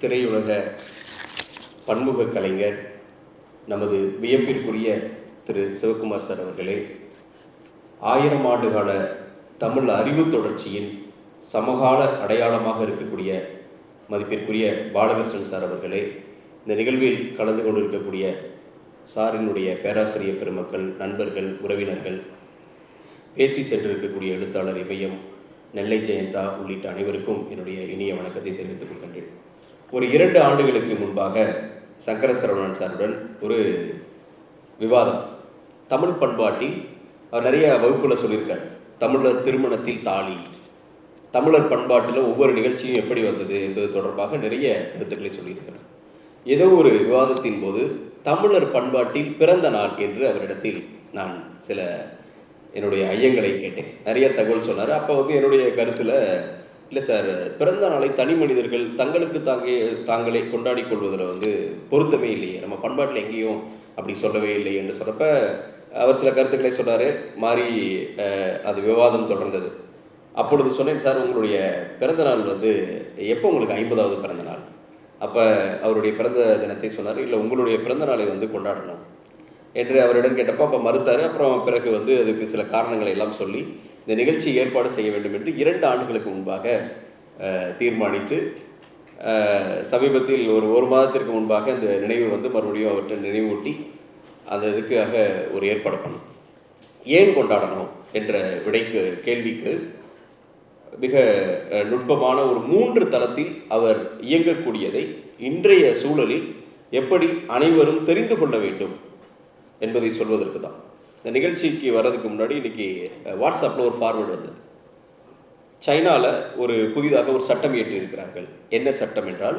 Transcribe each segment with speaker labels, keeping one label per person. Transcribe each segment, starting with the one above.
Speaker 1: திரையுலக பன்முக கலைஞர் நமது வியப்பிற்குரிய திரு சிவகுமார் சார் அவர்களே, 1000 ஆண்டுகால தமிழ் அறிவு தொடர்ச்சியின் சமகால அடையாளமாக இருக்கக்கூடிய மதிப்பிற்குரிய பாலகிருஷ்ணன் சார் அவர்களே, இந்த நிகழ்வில் கலந்து கொண்டிருக்கக்கூடிய சாரினுடைய பேராசிரியர் பெருமக்கள், நண்பர்கள், உறவினர்கள், பேசி சென்றிருக்கக்கூடிய எழுத்தாளர் இமயம், நெல்லை ஜெயந்தா உள்ளிட்ட அனைவருக்கும் என்னுடைய இனிய வணக்கத்தை தெரிவித்துக் கொள்கின்றேன். ஒரு 2 ஆண்டுகளுக்கு முன்பாக சங்கர சரவணன் சாருடன் ஒரு விவாதம், தமிழ் பண்பாட்டில் அவர் நிறைய வகுப்புல சொல்லியிருக்கார். தமிழர் திருமணத்தில் தாலி, தமிழர் பண்பாட்டில் ஒவ்வொரு நிகழ்ச்சியும் எப்படி வந்தது என்பது தொடர்பாக நிறைய கருத்துக்களை சொல்லியிருக்கிறார். ஏதோ ஒரு விவாதத்தின் போது தமிழர் பண்பாட்டில் பிறந்த நாள் என்று அவரிடத்தில் நான் சில என்னுடைய ஐயங்களை கேட்டேன். நிறைய தகவல் சொன்னார். அப்போ என்னுடைய கருத்தில், இல்லை சார், பிறந்த நாளை தனி மனிதர்கள் தங்களுக்கு தாங்களே கொண்டாடி கொள்வதில் பொருத்தமே இல்லையே, நம்ம பண்பாட்டில் எங்கேயும் அப்படி சொல்லவே இல்லை என்று சொல்கிறப்ப அவர் சில கருத்துக்களை சொன்னார். மாறி அது விவாதம் தொடர்ந்தது. அப்பொழுது சொன்னேன், சார், உங்களுடைய பிறந்த நாள் எப்போ உங்களுக்கு 50வது பிறந்த நாள்? அப்போ அவருடைய பிறந்த தினத்தை சொன்னார். இல்லை, உங்களுடைய பிறந்த நாளை கொண்டாடணும் என்று அவரிடம் கேட்டப்போ அப்போ மறுத்தார். அப்புறம் பிறகு அதுக்கு சில காரணங்களை எல்லாம் சொல்லி இந்த நிகழ்ச்சி ஏற்பாடு செய்ய வேண்டும் என்று 2 ஆண்டுகளுக்கு முன்பாக தீர்மானித்து, சமீபத்தில் ஒரு மாதத்திற்கு முன்பாக அந்த நினைவு மறுபடியும் அவர்கிட்ட நினைவூட்டி அந்த இதுக்காக ஒரு ஏற்பாடு பண்ணணும். ஏன் கொண்டாடணும் என்ற கேள்விக்கு மிக நுட்பமான ஒரு 3 தளத்தில் அவர் இயங்கக்கூடியதை இன்றைய சூழலில் எப்படி அனைவரும் தெரிந்து கொள்ள வேண்டும் என்பதை சொல்வதற்கு தான். இந்த நிகழ்ச்சிக்கு வர்றதுக்கு முன்னாடி இன்னைக்கு வாட்ஸ்அப்பில் ஒரு ஃபார்வர்டு வந்தது. சைனாவில் புதிதாக ஒரு சட்டம் இயற்றி இருக்கிறார்கள். என்ன சட்டம் என்றால்,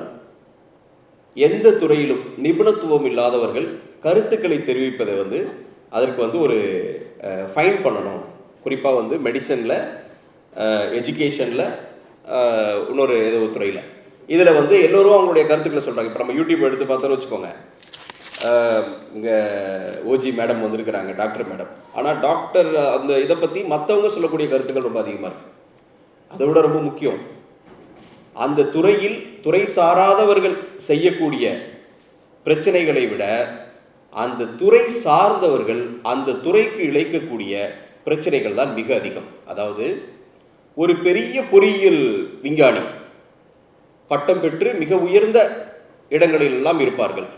Speaker 1: எந்த துறையிலும் நிபுணத்துவம் இல்லாதவர்கள் கருத்துக்களை தெரிவிப்பதை அதற்கு ஒரு ஃபைன் பண்ணணும். குறிப்பாக மெடிசனில், எஜுகேஷனில், இன்னொரு ஏதோ ஒரு துறையில். இதில் எல்லோரும் அவங்களுடைய கருத்துக்களை சொல்கிறாங்க. இப்போ நம்ம யூடியூப் எடுத்து பார்த்தோன்னு வச்சுக்கோங்க, இங்கே ஓஜி மேடம் வந்திருக்கிறாங்க, டாக்டர் மேடம். ஆனால் டாக்டர் அந்த இதை பற்றி மற்றவங்க சொல்லக்கூடிய கருத்துக்கள் ரொம்ப அதிகமாக இருக்குது. அதை விட ரொம்ப முக்கியம், அந்த துறையில் துறை சாராதவர்கள் செய்யக்கூடிய பிரச்சனைகளை விட அந்த துறை சார்ந்தவர்கள் அந்த துறைக்கு இழைக்கக்கூடிய பிரச்சனைகள் தான் மிக அதிகம். அதாவது, ஒரு பெரிய பொறியியல் விஞ்ஞானி பட்டம் பெற்று மிக உயர்ந்த இடங்களிலெல்லாம் இருப்பார்கள்.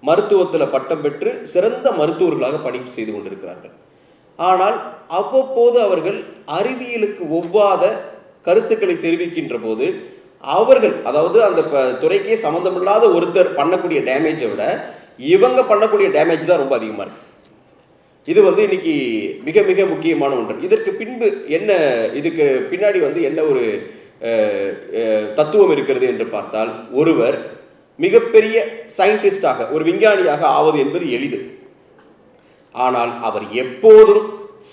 Speaker 1: மருத்துவத்தில் பட்டம் பெற்று சிறந்த மருத்துவர்களாக பணி செய்து கொண்டிருக்கிறார்கள். ஆனால் அவ்வப்போது அவர்கள் அறிவியலுக்கு ஒவ்வாத கருத்துக்களை தெரிவிக்கின்ற போது அவர்கள், அதாவது அந்த துறைக்கே சம்மந்தமில்லாத ஒருத்தர் பண்ணக்கூடிய டேமேஜை விட இவங்க பண்ணக்கூடிய டேமேஜ் தான் ரொம்ப அதிகமாக இருக்கு. இது இன்னைக்கு மிக மிக முக்கியமான ஒன்று. இதற்கு பின்பு என்ன, இதுக்கு பின்னாடி என்ன ஒரு தத்துவம் இருக்கிறது என்று பார்த்தால், ஒருவர் மிகப்பெரிய சயின்டிஸ்டாக, ஒரு விஞ்ஞானியாக ஆவது என்பது எளிது. ஆனால் அவர் எப்போதும்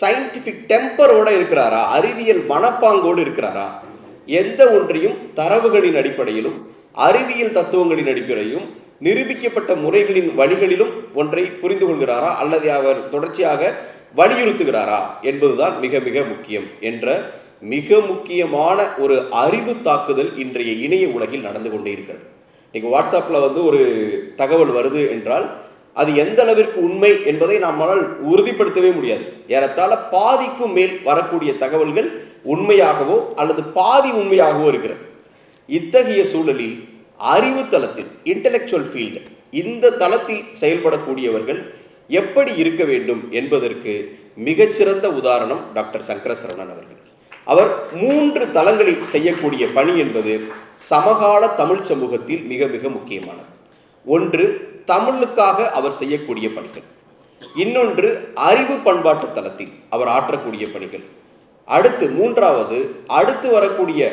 Speaker 1: சயின்டிஃபிக் டெம்பரோட இருக்கிறாரா, அறிவியல் மனப்பாங்கோடு இருக்கிறாரா, எந்த ஒன்றையும் தரவுகளின் அடிப்படையிலும் அறிவியல் தத்துவங்களின் அடிப்படையிலும் நிரூபிக்கப்பட்ட முறைகளின் வழிகளிலும் ஒன்றை புரிந்து கொள்கிறாரா, அல்லது அவர் தொடர்ச்சியாக வலியுறுத்துகிறாரா என்பதுதான் மிக மிக முக்கியம் என்ற மிக முக்கியமான ஒரு அறிவு தாக்குதல் இன்றைய இணைய உலகில் நடந்து கொண்டே இருக்கிறது. இன்னைக்கு வாட்ஸ்அப்பில் ஒரு தகவல் வருது என்றால் அது எந்த அளவிற்கு உண்மை என்பதை நம்மால் உறுதிப்படுத்தவே முடியாது. ஏறத்தாழ பாதிக்கும் மேல் வரக்கூடிய தகவல்கள் உண்மையாகவோ அல்லது பாதி உண்மையாகவோ இருக்கிறது. இத்தகைய சூழலில் அறிவு தளத்தில், இன்டெலெக்சுவல் ஃபீல்டு, இந்த தளத்தில் செயல்படக்கூடியவர்கள் எப்படி இருக்க வேண்டும் என்பதற்கு மிகச்சிறந்த உதாரணம் டாக்டர் சங்கர சரவணன் அவர்கள். அவர் 3 தளங்களில் செய்யக்கூடிய பணி என்பது சமகால தமிழ் சமூகத்தில் மிக மிக முக்கியமானது. ஒன்று, தமிழுக்காக அவர் செய்யக்கூடிய பணிகள். இன்னொன்று, அறிவு பண்பாட்டு தளத்தில் அவர் ஆற்றக்கூடிய பணிகள். அடுத்து 3வது, அடுத்து வரக்கூடிய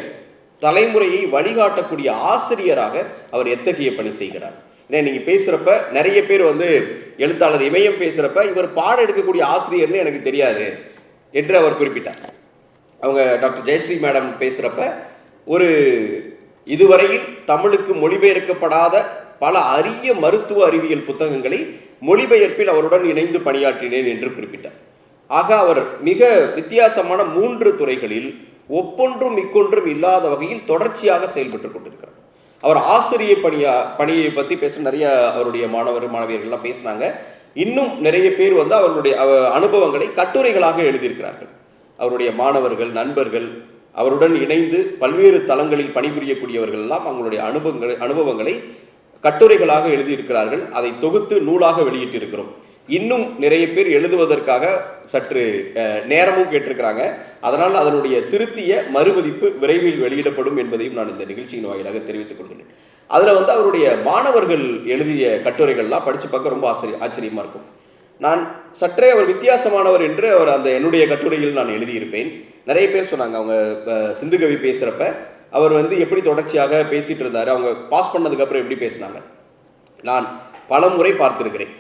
Speaker 1: தலைமுறையை வழிகாட்டக்கூடிய ஆசிரியராக அவர் எத்தகைய பணி செய்கிறார். ஏன்னா நீங்கள் பேசுகிறப்ப நிறைய பேர் எழுத்தாளர் இமயம் பேசுகிறப்ப இவர் பாடம் எடுக்கக்கூடிய ஆசிரியர்னு எனக்கு தெரியாது என்று அவர் குறிப்பிட்டார். அவங்க டாக்டர் ஜெயஸ்ரீ மேடம் பேசுகிறப்ப இதுவரையில் தமிழுக்கு மொழிபெயர்க்கப்படாத பல அரிய மருத்துவ அறிவியல் புத்தகங்களை மொழிபெயர்ப்பில் அவருடன் இணைந்து பணியாற்றினேன் என்று குறிப்பிட்டார். ஆக அவர் மிக வித்தியாசமான 3 துறைகளில் ஒப்பொன்றும் இக்கொன்றும் இல்லாத வகையில் தொடர்ச்சியாக செயல்பட்டு கொண்டிருக்கிறார். அவர் ஆசிரிய பணியை பற்றி பேச நிறைய அவருடைய மாணவியர்கள்லாம் பேசினாங்க. இன்னும் நிறைய பேர் வந்து அவருடைய அனுபவங்களை கட்டுரைகளாக எழுதியிருக்கிறார்கள். அவருடைய மாணவர்கள், நண்பர்கள், அவருடன் இணைந்து பல்வேறு தளங்களில் பணிபுரியக்கூடியவர்கள் எல்லாம் அவங்களுடைய அனுபவங்களை கட்டுரைகளாக எழுதியிருக்கிறார்கள். அதை தொகுத்து நூலாக வெளியிட்டிருக்கிறோம். இன்னும் நிறைய பேர் எழுதுவதற்காக சற்று நேரமும் கேட்டிருக்கிறாங்க. அதனால் அதனுடைய திருத்திய மறுபதிப்பு விரைவில் வெளியிடப்படும் என்பதையும் நான் இந்த நிகழ்ச்சியின் வாயிலாக தெரிவித்துக் கொள்கிறேன். அதில் வந்து அவருடைய மாணவர்கள் எழுதிய கட்டுரைகள்லாம் படித்து பார்க்க ரொம்ப ஆச்சரியமாக இருக்கும். நான் சற்றே அவர் வித்தியாசமானவர் என்று அந்த என்னுடைய கட்டுரையில் நான் எழுதியிருப்பேன். நிறைய பேர் சொன்னாங்க, அவங்க சிந்துகவி பேசுகிறப்ப அவர் வந்து எப்படி தொடர்ச்சியாக பேசிகிட்டு இருந்தார், அவங்க பாஸ் பண்ணதுக்கப்புறம் எப்படி பேசினாங்க. நான் பல முறை பார்த்துருக்கிறேன்.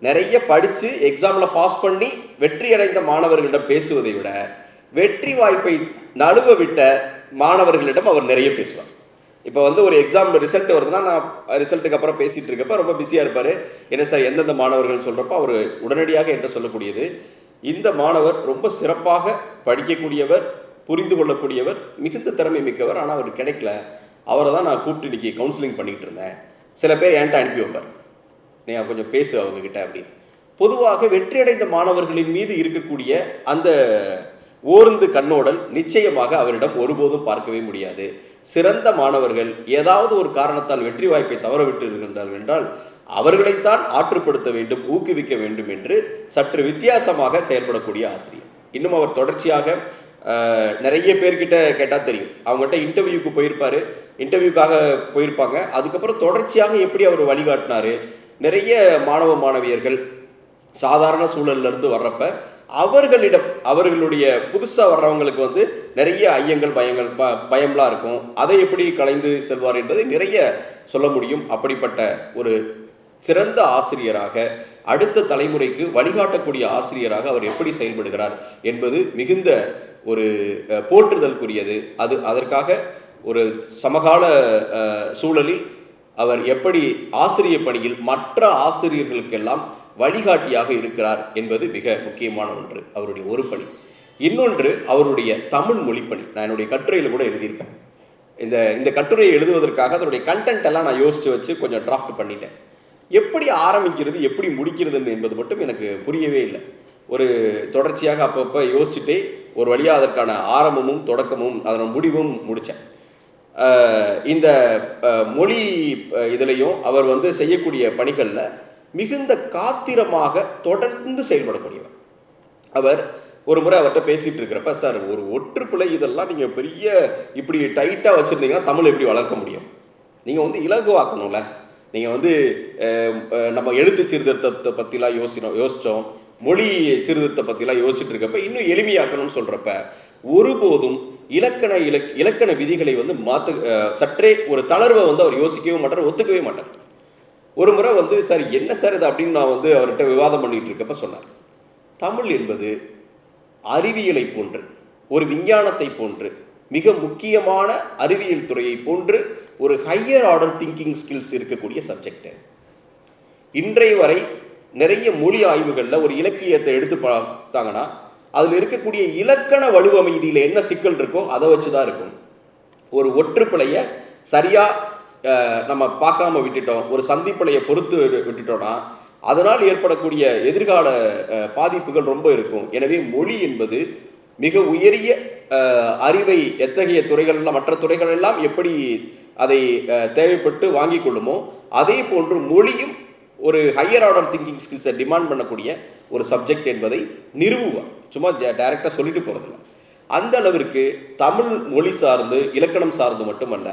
Speaker 1: நிறைய படித்து எக்ஸாமில் பாஸ் பண்ணி வெற்றி அடைந்த மாணவர்களிடம் பேசுவதை விட வெற்றி வாய்ப்பை நழுவ விட்ட மாணவர்களிடம் அவர் நிறைய பேசுவார். இப்போ வந்து ஒரு எக்ஸாம் ரிசல்ட் வருதுன்னா, நான் ரிசல்ட்டுக்கு அப்புறம் பேசிகிட்டு இருக்கப்போ ரொம்ப பிஸியாக இருப்பார். என்ன சார் எந்தெந்த மாணவர்கள் சொல்கிறப்போ அவர் உடனடியாக என்ன சொல்லக்கூடியது, இந்த மாணவர் ரொம்ப சிறப்பாக படிக்கக்கூடியவர், புரிந்து கொள்ளக்கூடியவர், மிகுந்த திறமை மிக்கவர், ஆனால் அவர் கிடைக்கல, அவரை தான் நான் கூப்பிட்டு இன்றைக்கி கவுன்சிலிங் பண்ணிகிட்டு இருந்தேன். சில பேர் என்கிட்ட அனுப்பி வைப்பார், நீங்கள் கொஞ்சம் பேசு அவங்கக்கிட்ட அப்படின்னு. பொதுவாக வெற்றியடைந்த மாணவர்களின் மீது இருக்கக்கூடிய அந்த ஓர்ந்து கண்ணோடல் நிச்சயமாக அவரிடம் ஒருபோதும் பார்க்கவே முடியாது. சிறந்த மாணவர்கள் ஏதாவது ஒரு காரணத்தால் வெற்றி வாய்ப்பை தவறவிட்டு இருந்தார்கள் என்றால் அவர்களைத்தான் ஆற்றுப்படுத்த வேண்டும், ஊக்குவிக்க வேண்டும் என்று சற்று வித்தியாசமாக செயல்படக்கூடிய ஆசிரியர். இன்னும் அவர் தொடர்ச்சியாக நிறைய பேர்கிட்ட கேட்டால் தெரியும், அவங்ககிட்ட இன்டர்வியூக்கு போயிருப்பார், இன்டர்வியூக்காக போயிருப்பாங்க. அதுக்கப்புறம் தொடர்ச்சியாக எப்படி அவர் வழிகாட்டினார். நிறைய மாணவ மாணவியர்கள் சாதாரண சூழலிருந்து வர்றப்ப அவர்களிடம் அவர்களுடைய புதுசாக வர்றவங்களுக்கு வந்து நிறைய ஐயங்கள் பயம்லாம் இருக்கும். அதை எப்படி கலைந்து செல்வார் என்பதை நிறைய சொல்ல முடியும். அப்படிப்பட்ட ஒரு சிறந்த ஆசிரியராக, அடுத்த தலைமுறைக்கு வழிகாட்டக்கூடிய ஆசிரியராக அவர் எப்படி செயல்படுகிறார் என்பது மிகுந்த ஒரு போற்றுதலுக்குரியது. அதற்காக ஒரு சமகால சூழலில் அவர் எப்படி ஆசிரிய பணியில் மற்ற ஆசிரியர்களுக்கெல்லாம் வழிகாட்டியாக இருக்கிறார் என்பது மிக முக்கியமான ஒன்று. அவருடைய ஒரு பணி. இன்னொன்று அவருடைய தமிழ் மொழிப்பணி. நான் என்னுடைய கட்டுரையில் கூட எழுதியிருப்பேன். இந்த கட்டுரையை எழுதுவதற்காக அதனுடைய கண்டென்ட் எல்லாம் நான் யோசித்து வச்சு கொஞ்சம் டிராஃப்ட் பண்ணிட்டேன். எப்படி ஆரம்பிக்கிறது, எப்படி முடிக்கிறது என்பது மட்டும் எனக்கு புரியவே இல்லை. ஒரு தொடர்ச்சியாக அப்பப்போ யோசிச்சுட்டே ஒரு வழியாக அதற்கான ஆரம்பமும் தொடக்கமும் அதன முடிவும் முடித்தேன். இந்த மொழி இதிலையும் அவர் வந்து செய்யக்கூடிய பணிகளில் மிகுந்த காத்திரமாக தொடர்ந்து செயல்படக்கூடியவர். அவர் ஒரு முறை அவர்கிட்ட பேசிகிட்டு இருக்கிறப்ப, சார் ஒரு ஒற்றுப்பிழை இதெல்லாம் நீங்கள் பெரிய இப்படி டைட்டாக வச்சுருந்தீங்கன்னா தமிழ் எப்படி வளர்க்க முடியும், நீங்கள் வந்து இலகுவாக்கணும்ல, நீங்கள் வந்து நம்ம எழுத்து சீர்திருத்தத்தை பற்றிலாம் யோசித்தோம், மொழி சீர்திருத்தத்தை பற்றிலாம் யோசிச்சுட்டு இருக்கப்ப இன்னும் எளிமையாக்கணும்னு சொல்கிறப்ப ஒருபோதும் இலக்கண விதிகளை வந்து சற்றே ஒரு தளர்வை வந்து அவர் யோசிக்கவே மாட்டார், ஒத்துக்கவே மாட்டார். ஒரு முறை வந்து சார் என்ன சார் இது அப்படின்னு நான் வந்து அவர்கிட்ட விவாதம் பண்ணிட்டு இருக்கப்ப சொன்னார், தமிழ் என்பது அறிவியலை போன்று, ஒரு விஞ்ஞானத்தை போன்று, மிக முக்கியமான அறிவியல் துறையை போன்று ஒரு ஹையர் ஆர்டர் திங்கிங் ஸ்கில்ஸ் இருக்கக்கூடிய சப்ஜெக்ட். இன்றைய வரை நிறைய மொழி ஆய்வுகளில் ஒரு இலக்கியத்தை எடுத்து பார்த்தாங்கன்னா அதில் இருக்கக்கூடிய இலக்கண வலுவமைதியில் என்ன சிக்கல் இருக்கோ அதை வச்சு தான் இருக்கும். ஒரு ஒற்றுப்பிழையை சரியாக நம்ம பார்க்காம விட்டுட்டோம், ஒரு சந்திப்பிழையை பொறுத்து விட்டுட்டோம்னா அதனால் ஏற்படக்கூடிய எதிர்கால பாதிப்புகள் ரொம்ப இருக்கும். எனவே மொழி என்பது மிக உயரிய அறிவை எத்தகைய துறைகளெல்லாம் மற்ற துறைகளெல்லாம் எப்படி அதை தேவைப்பட்டு வாங்கி கொள்ளுமோ அதே போன்று மொழியும் ஒரு ஹையர் ஆர்டர் திங்கிங் ஸ்கில்ஸை டிமாண்ட் பண்ணக்கூடிய ஒரு சப்ஜெக்ட் என்பதை நிறுவுவார். சும்மா டைரெக்டாக சொல்லிட்டு போகிறதில்ல. அந்த அளவிற்கு தமிழ் மொழி சார்ந்து இலக்கணம் சார்ந்து மட்டுமல்ல,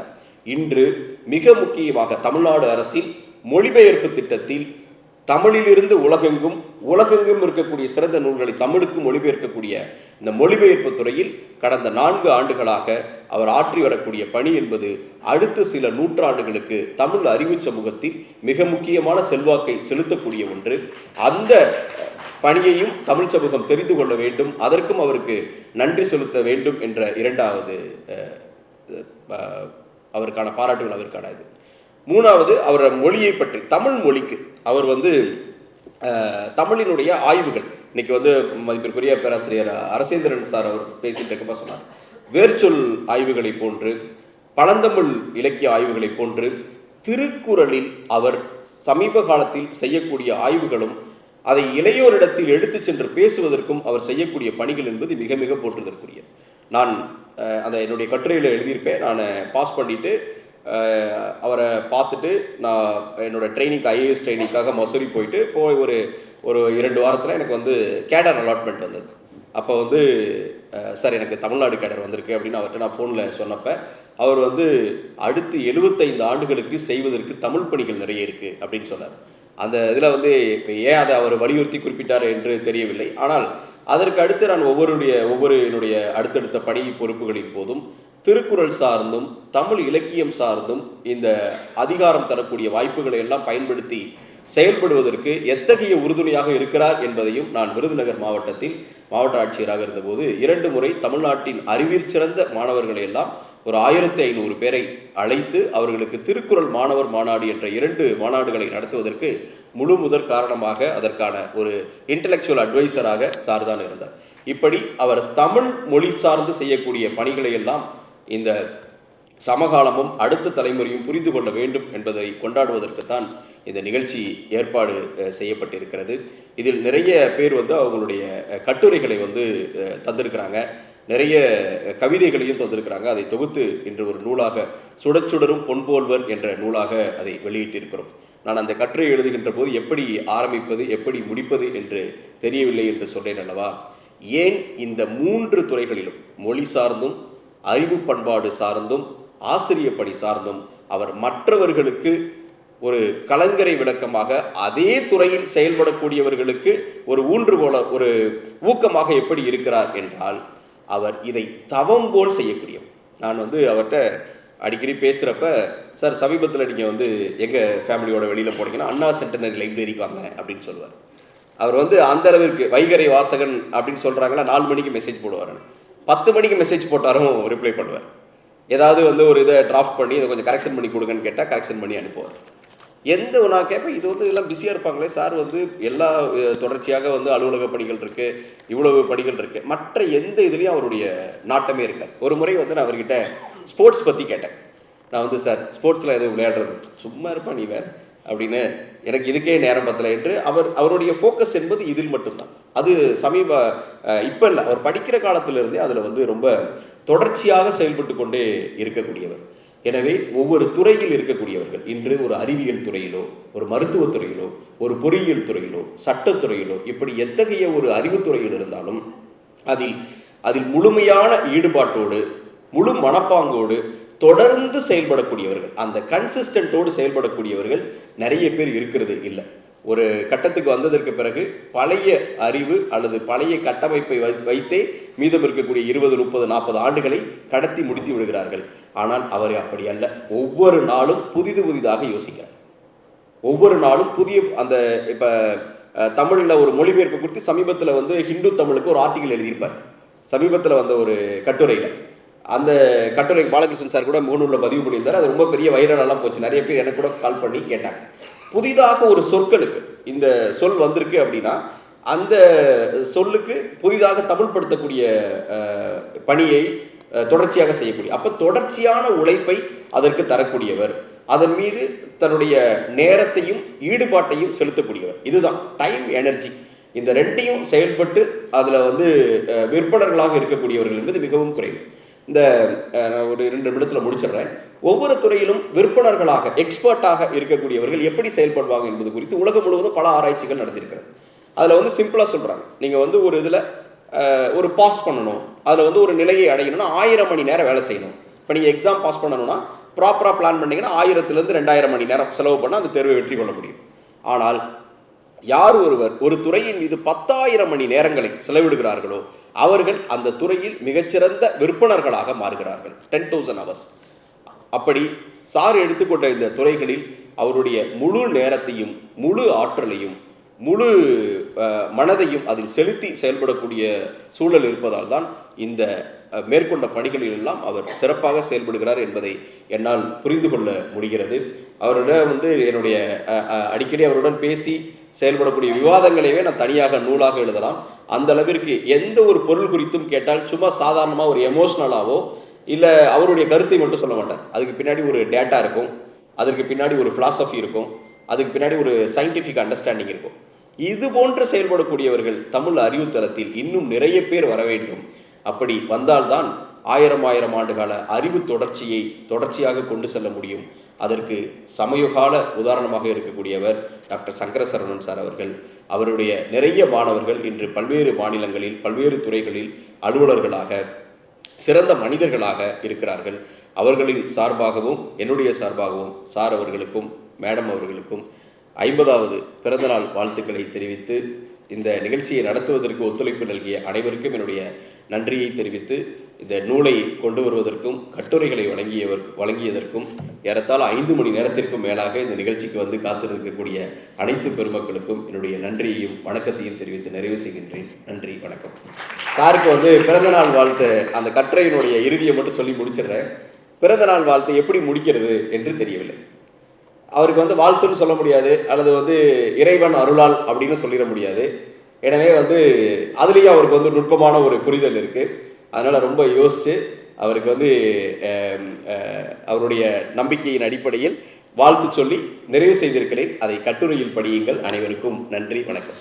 Speaker 1: இன்று மிக முக்கியமாக தமிழ்நாடு அரசின் மொழிபெயர்ப்பு திட்டத்தில் தமிழிலிருந்து உலகெங்கும் இருக்கக்கூடிய சிறந்த நூல்களை தமிழுக்கு மொழிபெயர்க்கக்கூடிய இந்த மொழிபெயர்ப்பு துறையில் கடந்த 4 ஆண்டுகளாக அவர் ஆற்றி வரக்கூடிய பணி என்பது அடுத்த சில நூற்றாண்டுகளுக்கு தமிழ் அறிவு சமூகத்தில் மிக முக்கியமான செல்வாக்கை செலுத்தக்கூடிய ஒன்று. அந்த பணியையும் தமிழ் சமூகம் தெரிந்து கொள்ள வேண்டும், அதற்கும் அவருக்கு நன்றி செலுத்த வேண்டும் என்ற இரண்டாவது அவருக்கான பாராட்டுகள் அவருக்கான இது. மூணாவது அவர் மொழியை பற்றி, தமிழ் மொழிக்கு அவர் வந்து தமிழினுடைய ஆய்வுகள், இன்னைக்கு வந்து மதிப்பிற்குரிய பேராசிரியர் அரசேந்திரன் சார் அவர் பேசிட்டு இருக்கப்ப சொன்னார், வேர்ச்சொல் ஆய்வுகளை போன்று பழந்தமிழ் இலக்கிய ஆய்வுகளை போன்று திருக்குறளில் அவர் சமீப காலத்தில் செய்யக்கூடிய ஆய்வுகளும் அதை இளையோரிடத்தில் எடுத்து சென்று பேசுவதற்கும் அவர் செய்யக்கூடிய பணிகள் என்பது மிக மிக போற்றுதற்குரியது. நான் அந்த என்னுடைய கட்டுரையில் எழுதியிருப்பேன். நான் பாஸ் பண்ணிவிட்டு அவரை பார்த்துட்டு நான் என்னோடய ட்ரைனிங்க்கு ஐஏஎஸ் ட்ரைனிங்காக மசூரி போயிட்டு ஒரு 2 வாரத்தில் எனக்கு வந்து கேடர் அலாட்மெண்ட் வந்தது. அப்போ வந்து சார் எனக்கு தமிழ்நாடு கேடர் வந்திருக்கு அப்படின்னு அவர்கிட்ட நான் ஃபோனில் சொன்னப்போ அவர் வந்து அடுத்து 75 ஆண்டுகளுக்கு செய்வதற்கு தமிழ் பணிகள் நிறைய இருக்குது அப்படின்னு சொன்னார். அந்த இதில் வந்து இப்போ ஏன் அதை அவர் வலியுறுத்தி குறிப்பிட்டார் என்று தெரியவில்லை. ஆனால் அதற்கு அடுத்து நான் ஒவ்வொரு என்னுடைய அடுத்தடுத்த பணி பொறுப்புகளின் போதும் திருக்குறள் சார்ந்தும் தமிழ் இலக்கியம் சார்ந்தும் இந்த அதிகாரம் தரக்கூடிய வாய்ப்புகளை எல்லாம் பயன்படுத்தி செயல்படுவதற்கு எத்தகைய உறுதுணையாக இருக்கிறார் என்பதையும் நான் விருதுநகர் மாவட்டத்தில் மாவட்ட ஆட்சியராக இருந்தபோது 2 முறை தமிழ்நாட்டின் அறிவிற் சிறந்த மாணவர்களை எல்லாம் ஒரு 1500 பேரை அழைத்து அவர்களுக்கு திருக்குறள் மாணவர் மாநாடு என்ற 2 மாநாடுகளை நடத்துவதற்கு முழு முதற் காரணமாக அதற்கான ஒரு இன்டலெக்சுவல் அட்வைசராக சார்தான் இருந்தார். இப்படி அவர் தமிழ் மொழி சார்ந்து செய்யக்கூடிய பணிகளை எல்லாம் இந்த சமகாலமும் அடுத்த தலைமுறையும் புரிந்து கொள்ள வேண்டும் என்பதை கொண்டாடுவதற்குத்தான் இந்த நிகழ்ச்சி ஏற்பாடு செய்யப்பட்டிருக்கிறது. இதில் நிறைய பேர் வந்து அவங்களுடைய கட்டுரைகளை வந்து தந்திருக்கிறாங்க, நிறைய கவிதைகளையும் தந்திருக்கிறாங்க. அதை தொகுத்து இன்று ஒரு நூலாக சுடச்சுடரும் பொன்போல்வர் என்ற நூலாக அதை வெளியிட்டிருக்கிறோம். நான் அந்த கட்டுரை எழுதுகின்ற போது எப்படி ஆரம்பிப்பது எப்படி முடிப்பது என்று தெரியவில்லை என்று சொன்னேன் அல்லவா. ஏன் இந்த 3 துறைகளிலும் மொழி சார்ந்தும் அறிவு பண்பாடு சார்ந்தும் ஆசிரிய பணி சார்ந்தும் அவர் மற்றவர்களுக்கு ஒரு கலங்கரை விளக்கமாக அதே துறையில் செயல்படக்கூடியவர்களுக்கு ஒரு ஊன்றுகோல ஒரு ஊக்கமாக எப்படி இருக்கிறார் என்றால் அவர் இதை தவம் போல் செய்யக்கூடியவர். நான் வந்து அவர்கிட்ட அடிக்கடி பேசுகிறப்ப, சார் சமீபத்தில் நீங்கள் வந்து எங்கள் ஃபேமிலியோட வெளியில் போனீங்கன்னா அண்ணா சென்டினரி லைப்ரரிக்கு வாங்க அப்படின்னு சொல்லுவார். அவர் வந்து அந்த அளவிற்கு வைகரை வாசகன் அப்படின்னு சொல்கிறாங்களா, 4 மணிக்கு மெசேஜ் போடுவார், 10 மணிக்கு மெசேஜ் போட்டாரும் ரிப்ளை பண்ணுவார். ஏதாவது வந்து ஒரு இதை டிராஃப்ட் பண்ணி இதை கொஞ்சம் கரெக்ஷன் பண்ணி கொடுங்கன்னு கேட்டால் கரெக்ஷன் பண்ணி அனுப்புவார். நான் கேட்பேன், இது வந்து எல்லாம் பிஸியாக இருப்பாங்களே சார், வந்து எல்லா தொடர்ச்சியாக வந்து அலுவலக பணிகள் இருக்குது, இவ்வளவு பணிகள் இருக்குது, மற்ற எந்த இதுலேயும் அவருடைய நாட்டமே இருக்காது. ஒரு முறை வந்து நான் அவர்கிட்ட ஸ்போர்ட்ஸ் பற்றி கேட்டேன். நான் வந்து சார் ஸ்போர்ட்ஸில் எதுவும் விளையாடுறது, சும்மா இருப்பான் நீ வேறு அப்படின்னு, எனக்கு இதுக்கே நேரம் பத்தலை என்று அவருடைய ஃபோக்கஸ் என்பது இதில் மட்டும்தான். அது இப்போ இல்லை, அவர் படிக்கிற காலத்திலிருந்தே அதில் வந்து ரொம்ப தொடர்ச்சியாக செயல்பட்டு கொண்டே இருக்கக்கூடியவர். எனவே ஒவ்வொரு துறையில் இருக்கக்கூடியவர்கள் இன்று ஒரு அறிவியல் துறையிலோ ஒரு மருத்துவத்துறையிலோ ஒரு பொறியியல் துறையிலோ சட்டத்துறையிலோ இப்படி எத்தகைய ஒரு அறிவுத்துறையில் இருந்தாலும் அதில் முழுமையான ஈடுபாட்டோடு முழு மனப்பாங்கோடு தொடர்ந்து செயல்படக்கூடியவர்கள், அந்த கன்சிஸ்டன்ட்டோடு செயல்படக்கூடியவர்கள் நிறைய பேர் இருக்கிறது இல்லை. ஒரு கட்டத்துக்கு வந்ததற்கு பிறகு பழைய அறிவு அல்லது பழைய கட்டமைப்பை வைத்தே மீதம் இருக்கக்கூடிய 20, 30, 40 ஆண்டுகளை கடத்தி முடித்து விடுகிறார்கள். ஆனால் அவர் அப்படி அல்ல. ஒவ்வொரு நாளும் புதிதாக யோசிக்கிறார். ஒவ்வொரு நாளும் புதிய அந்த இப்போ தமிழில் ஒரு மொழிபெயர்ப்பு குறித்து சமீபத்தில் வந்து ஹிந்து தமிழுக்கு ஒரு ஆர்டிக்கல் எழுதியிருப்பார். சமீபத்தில் வந்த ஒரு கட்டுரையில், அந்த கட்டுரை பாலகிருஷ்ணன் சார் கூட முகநூலில் பதிவு பண்ணியிருந்தார். அது ரொம்ப பெரிய வைரலாலாம் போச்சு. நிறைய பேர் எனக்கு கூட கால் பண்ணி கேட்டாங்க, புதிதாக ஒரு சொற்களுக்கு இந்த சொல் வந்திருக்கு அப்படின்னா அந்த சொல்லுக்கு புதிதாக தமிழ்படுத்தக்கூடிய பணியை தொடர்ச்சியாக செய்யக்கூடிய, அப்போ தொடர்ச்சியான உழைப்பை அதற்கு தரக்கூடியவர், அதன் மீது தன்னுடைய நேரத்தையும் ஈடுபாட்டையும் செலுத்தக்கூடியவர். இதுதான் டைம் எனர்ஜி. இந்த 2ஐயும் செயல்பட்டு அதில் வந்து விற்பனர்களாக இருக்கக்கூடியவர்கள் என்பது மிகவும் குறைவு. இந்த ஒரு 2 நிமிடத்தில் முடிச்சிடுறேன். ஒவ்வொரு துறையிலும் விற்பனர்களாக எக்ஸ்பர்ட்டாக இருக்கக்கூடியவர்கள் எப்படி செயல்படுவாங்க என்பது குறித்து உலகம் முழுவதும் பல ஆராய்ச்சிகள் நடந்திருக்கிறது. அதில் வந்து சிம்பிளாக சொல்கிறாங்க, நீங்கள் வந்து ஒரு இதில் ஒரு பாஸ் பண்ணணும், அதில் வந்து ஒரு நிலையை அடையணும்னா 1000 மணி நேரம் வேலை செய்யணும். இப்போ நீங்கள் எக்ஸாம் பாஸ் பண்ணணும்னா ப்ராப்பராக பிளான் பண்ணிங்கன்னா 1000லேருந்து 2000 மணி நேரம் செலவு பண்ணால் அந்த தேர்வை வெற்றி கொள்ள முடியும். ஆனால் யார் ஒருவர் ஒரு துறையின் மீது 10,000 மணி நேரங்களை செலவிடுகிறார்களோ அவர்கள் அந்த துறையில் மிகச்சிறந்த விற்பனர்களாக மாறுகிறார்கள். 10,000 hours. அப்படி சார் எடுத்துக்கொண்ட இந்த துறைகளில் அவருடைய முழு நேரத்தையும் முழு ஆற்றலையும் முழு மனதையும் அதில் செலுத்தி செயல்படக்கூடிய சூழல் இருப்பதால் தான் இந்த மேற்கொண்ட பணிகளில் எல்லாம் அவர் சிறப்பாக செயல்படுகிறார் என்பதை என்னால் புரிந்து கொள்ள முடிகிறது. அவருடன் வந்து என்னுடைய அடிக்கடி அவருடன் பேசி செயல்படக்கூடிய விவாதங்களையே நான் தனியாக நூலாக எழுதலாம். அந்த அளவிற்கு எந்த ஒரு பொருள் குறித்தும் கேட்டால் சும்மா சாதாரணமாக ஒரு எமோஷ்னலாவோ இல்லை அவருடைய கருத்தை மட்டும் சொல்ல மாட்டார். அதுக்கு பின்னாடி ஒரு டேட்டா இருக்கும், அதற்கு பின்னாடி ஒரு ஃபிலாசபி இருக்கும், அதுக்கு பின்னாடி ஒரு சயின்டிஃபிக் அண்டர்ஸ்டாண்டிங் இருக்கும். இது போன்று செயல்படக்கூடியவர்கள் தமிழ் அறிவுத்தளத்தில் இன்னும் நிறைய பேர் வர வேண்டும். அப்படி வந்தால்தான் 1000 ஆண்டுகால அறிவு தொடர்ச்சியாக கொண்டு செல்ல முடியும். அதற்கு சமயகால உதாரணமாக இருக்கக்கூடியவர் டாக்டர் சங்கரசரவணன் சார் அவர்கள். அவருடைய நிறைய மாணவர்கள் இன்று பல்வேறு மாநிலங்களில் பல்வேறு துறைகளில் அலுவலர்களாக சிறந்த மனிதர்களாக இருக்கிறார்கள். அவர்களின் சார்பாகவும் என்னுடைய சார்பாகவும் சார் அவர்களுக்கும் மேடம் அவர்களுக்கும் 50வது பிறந்தநாள் வாழ்த்துக்களை தெரிவித்து இந்த நிகழ்ச்சியை நடத்துவதற்கு ஒத்துழைப்பு நல்கிய அனைவருக்கும் என்னுடைய நன்றியை தெரிவித்து, இந்த நூலை கொண்டு வருவதற்கும் கட்டுரைகளை வழங்கியதற்கும் ஏறத்தாழ 5 மணி நேரத்திற்கும் மேலாக இந்த நிகழ்ச்சிக்கு வந்து காத்திருக்கக்கூடிய அனைத்து பெருமக்களுக்கும் என்னுடைய நன்றியையும் வணக்கத்தையும் தெரிவித்து நிறைவு செய்கின்றேன். நன்றி, வணக்கம். சாருக்கு வந்து பிறந்தநாள் வாழ்த்து அந்த கட்டுரையினுடைய இறுதியை மட்டும் சொல்லி முடிச்சிடுறேன். பிறந்தநாள் வாழ்த்து எப்படி முடிக்கிறது என்று தெரியவில்லை. அவருக்கு வந்து வாழ்த்துன்னு சொல்ல முடியாது, அல்லது வந்து இறைவன் அருளால் அப்படின்னு சொல்லிட முடியாது. எனவே வந்து அதுலேயும் அவருக்கு வந்து நுட்பமான ஒரு புரிதல் இருக்குது. அதனால் ரொம்ப யோசித்து அவருக்கு வந்து அவருடைய நம்பிக்கையின் அடிப்படையில் வாழ்த்து சொல்லி நிறைவு செய்திருக்கிறேன். அதை கட்டுரையில் படியுங்கள். அனைவருக்கும் நன்றி, வணக்கம்.